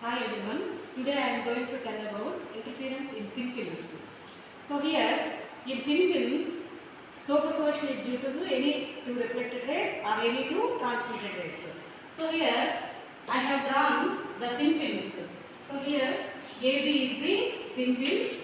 Hi everyone. Today I am going to tell about interference in thin films. So here in thin films, superposition is due to any two reflected rays or any two transmitted rays. So here I have drawn the thin films. So here AB is the thin film.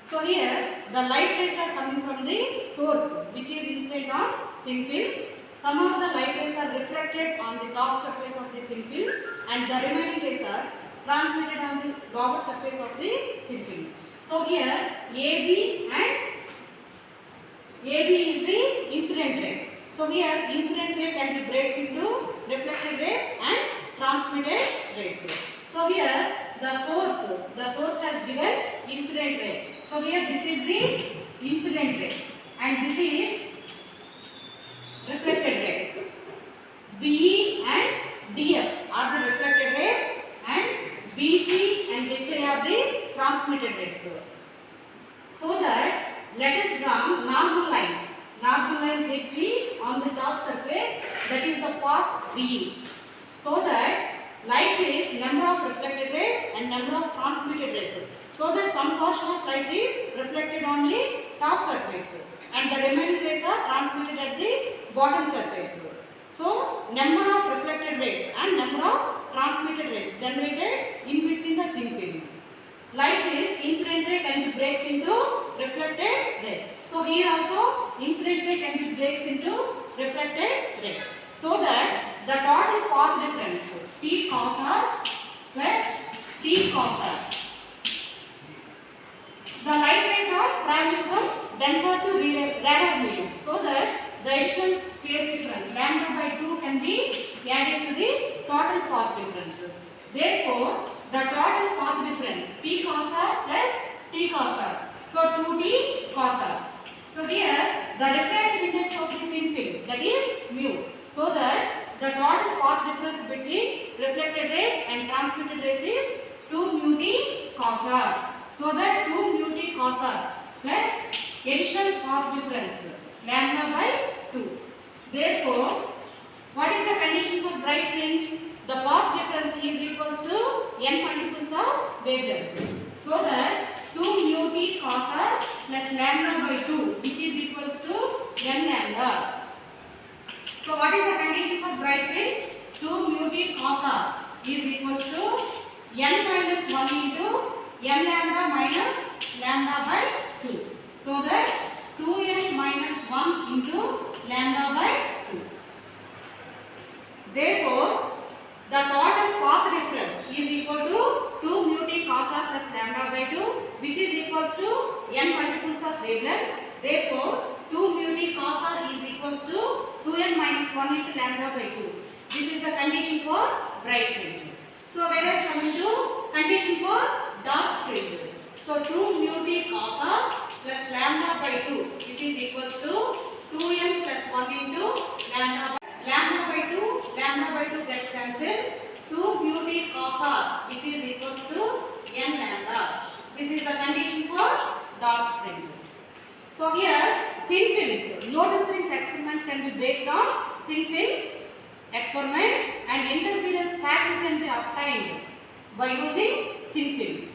So here the light rays are coming from the source which is incident on thin film. Some of the light rays are reflected on the top surface of the thin film and the remaining rays are transmitted on the lower surface of the thin film. So here AB is the incident ray. So here incident ray can be breaks into reflected rays and transmitted rays. So here the source has given incident ray. So here this is the incident ray and this is reflected ray. BE and DF are the reflected rays and BC and HA are the transmitted rays. So that let us draw normal line HE on the top surface, that is the path BE. So that light is number of reflected rays and number of transmitted rays. So that some portion of light is reflected on the top surface and the remaining rays are transmitted at the bottom surface. So number of reflected rays and number of transmitted rays generated in between the thin film. Like this, incident ray can be breaks into reflected ray. So here also incident ray can be breaks into reflected ray. So that the total path difference P cos R plus T cos R. The light rays are traveling from denser to rarer medium. So that the additional phase difference lambda by 2 can be added to the total path difference. Therefore, the total path difference P cos R plus T cos R. So 2T cos R. So here the refractive index of the thin film, that is mu. So that the total path difference between reflected rays and transmitted rays is 2 mu T cos R. So that 2 mu T cos R plus additional path difference lambda by 2. Therefore, what is the condition for bright fringe? The path difference is equals to n multiples of wavelength. So that 2 mu T cos R plus lambda by 2, which is equals to n lambda. So what is the condition for bright fringe? 2 mu T cos R is equals to n minus 1 into n lambda minus lambda by 2. So that 2n minus 1 into lambda by 2. Therefore, the total path difference is equal to 2 mu T cos R plus lambda by 2, which is equals to n multiples of wavelength. Therefore, 2 mu T cos R is equals to 2n minus 1 into lambda by 2. This is the condition for bright fringe. So, whereas coming to condition for dark fringe. So, 2 mu T cos R plus lambda by 2, which is equals to 2n plus 1 into lambda by 2 gets cancelled. 2 mu T cos R, which is equals to n lambda. This is the condition for dark fringe. So here thin films, Norton-Rings experiment can be based on thin films experiment and interference pattern can be obtained by using thin film.